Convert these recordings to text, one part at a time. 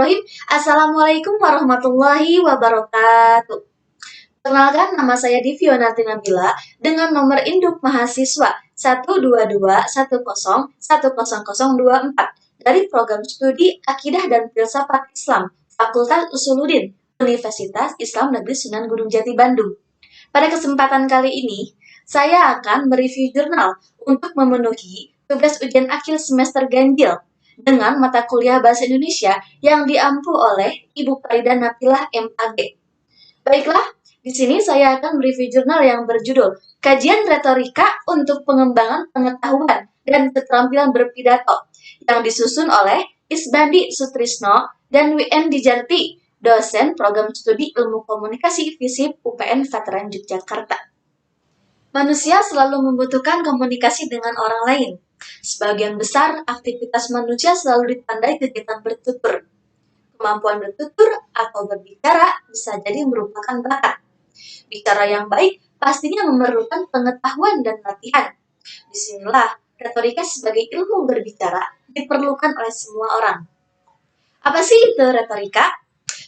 Bismillahirrahmanirrahim. Assalamualaikum warahmatullahi wabarakatuh. Perkenalkan, nama saya Divionarti Nabila dengan nomor induk mahasiswa 12210100024 dari program studi Akidah dan Filsafat Islam Fakultas Usuluddin Universitas Islam Negeri Sunan Gunung Jati Bandung. Pada kesempatan kali ini, saya akan mereview jurnal untuk memenuhi tugas ujian akhir semester ganjil dengan mata kuliah Bahasa Indonesia yang diampu oleh Ibu Farida Nabilah MAG. Baiklah, di sini saya akan mereview jurnal yang berjudul Kajian Retorika untuk Pengembangan Pengetahuan dan Keterampilan Berpidato yang disusun oleh Isbandi Sutrisno dan WN Dijarti, dosen program studi Ilmu Komunikasi FISIP UPN Veteran Yogyakarta. Manusia selalu membutuhkan komunikasi dengan orang lain. Sebagian besar aktivitas manusia selalu ditandai kegiatan bertutur. Kemampuan bertutur atau berbicara bisa jadi merupakan bakat. Bicara yang baik pastinya memerlukan pengetahuan dan latihan. Disinilah retorika sebagai ilmu berbicara diperlukan oleh semua orang. Apa sih itu retorika?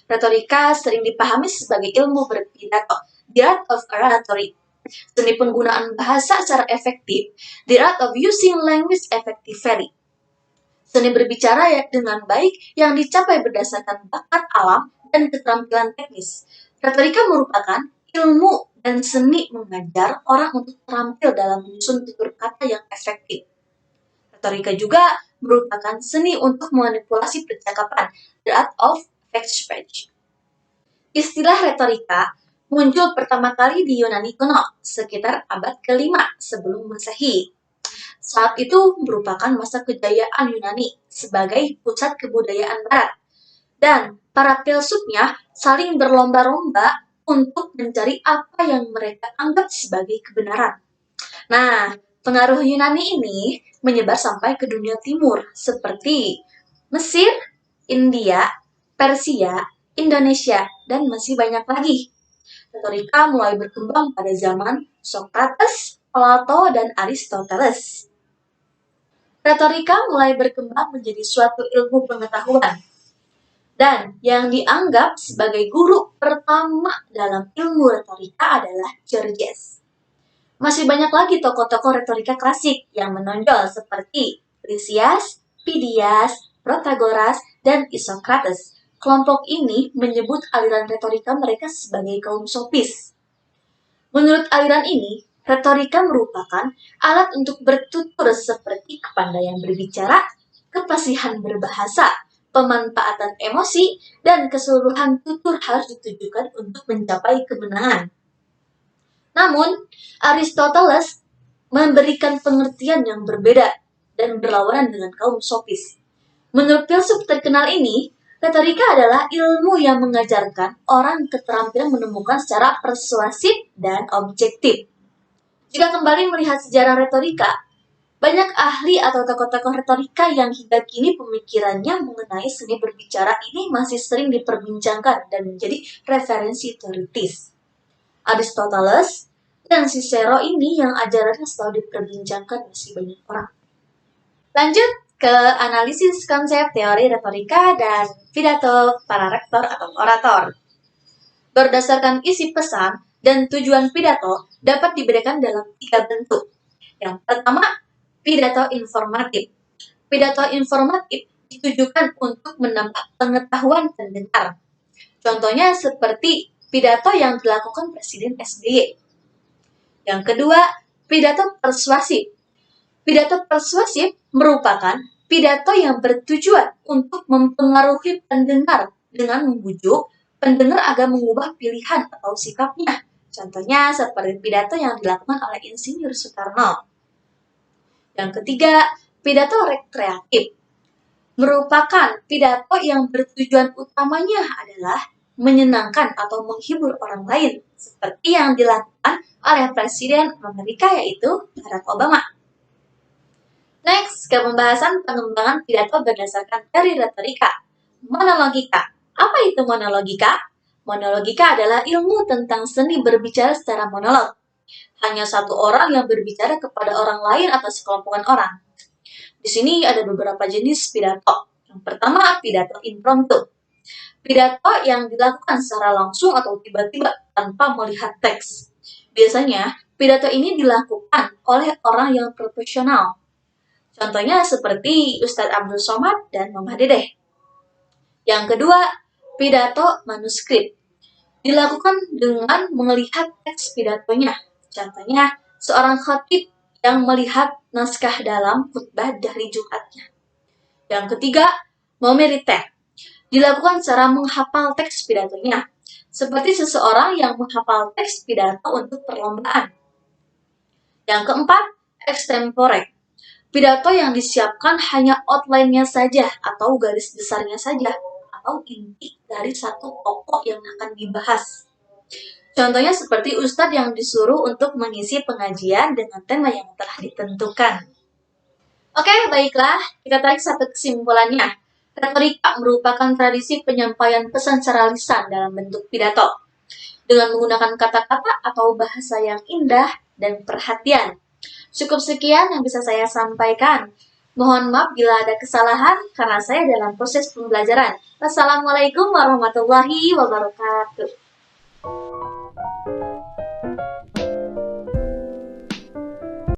Retorika sering dipahami sebagai ilmu berpidato, the art of oratory. Seni penggunaan bahasa secara efektif, the art of using language effectively. Seni berbicara dengan baik yang dicapai berdasarkan bakat alam dan keterampilan teknis. Retorika merupakan ilmu dan seni mengajar orang untuk terampil dalam menyusun tutur kata yang efektif. Retorika juga merupakan seni untuk memanipulasi percakapan, the art of speech. Istilah retorika muncul pertama kali di Yunani kuno, sekitar abad ke-5 sebelum Masehi. Saat itu merupakan masa kejayaan Yunani sebagai pusat kebudayaan Barat. Dan para filsufnya saling berlomba-lomba untuk mencari apa yang mereka anggap sebagai kebenaran. Nah, pengaruh Yunani ini menyebar sampai ke dunia timur, seperti Mesir, India, Persia, Indonesia, dan masih banyak lagi. Retorika mulai berkembang pada zaman Socrates, Plato, dan Aristoteles. Retorika mulai berkembang menjadi suatu ilmu pengetahuan, dan yang dianggap sebagai guru pertama dalam ilmu retorika adalah Georges. Masih banyak lagi tokoh-tokoh retorika klasik yang menonjol seperti Lysias, Phidias, Protagoras, dan Isocrates. Kelompok ini menyebut aliran retorika mereka sebagai kaum sofis. Menurut aliran ini, retorika merupakan alat untuk bertutur seperti kepandaian berbicara, kefasihan berbahasa, pemanfaatan emosi, dan keseluruhan tutur harus ditujukan untuk mencapai kemenangan. Namun, Aristoteles memberikan pengertian yang berbeda dan berlawanan dengan kaum sofis. Menurut filsuf terkenal ini, retorika adalah ilmu yang mengajarkan orang keterampilan menemukan secara persuasif dan objektif. Jika kembali melihat sejarah retorika, banyak ahli atau tokoh-tokoh retorika yang hingga kini pemikirannya mengenai seni berbicara ini masih sering diperbincangkan dan menjadi referensi teoritis. Aristoteles dan Cicero ini yang ajarannya selalu diperbincangkan masih banyak orang. Lanjut ke analisis konsep teori retorika dan pidato para rektor atau orator. Berdasarkan isi pesan dan tujuan pidato dapat dibedakan dalam 3 bentuk. Yang pertama, pidato informatif. Pidato informatif ditujukan untuk menambah pengetahuan pendengar. Contohnya seperti pidato yang dilakukan Presiden SBY. Yang kedua, pidato persuasif. Pidato persuasif merupakan pidato yang bertujuan untuk mempengaruhi pendengar dengan membujuk pendengar agar mengubah pilihan atau sikapnya. Contohnya seperti pidato yang dilakukan oleh Insinyur Soekarno. Yang ketiga, pidato rekreatif. Merupakan pidato yang bertujuan utamanya adalah menyenangkan atau menghibur orang lain, seperti yang dilakukan oleh Presiden Amerika yaitu Barack Obama. Next, ke pembahasan pengembangan pidato berdasarkan teori retorika. Monologika. Apa itu monologika? Monologika adalah ilmu tentang seni berbicara secara monolog. Hanya satu orang yang berbicara kepada orang lain atau sekelompokan orang. Di sini ada beberapa jenis pidato. Yang pertama, pidato impromptu. Pidato yang dilakukan secara langsung atau tiba-tiba tanpa melihat teks. Biasanya, pidato ini dilakukan oleh orang yang profesional. Contohnya seperti Ustadz Abdul Somad dan Mama Dedeh. Yang kedua, pidato manuskrip. Dilakukan dengan melihat teks pidatonya. Contohnya, seorang khatib yang melihat naskah dalam khutbah dari Jumatnya. Yang ketiga, momeriter. Dilakukan secara menghafal teks pidatonya, seperti seseorang yang menghafal teks pidato untuk perlombaan. Yang keempat, extempore. Pidato yang disiapkan hanya outline-nya saja atau garis besarnya saja, atau inti dari satu pokok yang akan dibahas. Contohnya seperti ustadz yang disuruh untuk mengisi pengajian dengan tema yang telah ditentukan. Oke, baiklah, kita tarik satu kesimpulannya. Retorika merupakan tradisi penyampaian pesan secara lisan dalam bentuk pidato, dengan menggunakan kata-kata atau bahasa yang indah dan perhatian. Cukup sekian yang bisa saya sampaikan. Mohon maaf bila ada kesalahan karena saya dalam proses pembelajaran. Wassalamualaikum warahmatullahi wabarakatuh.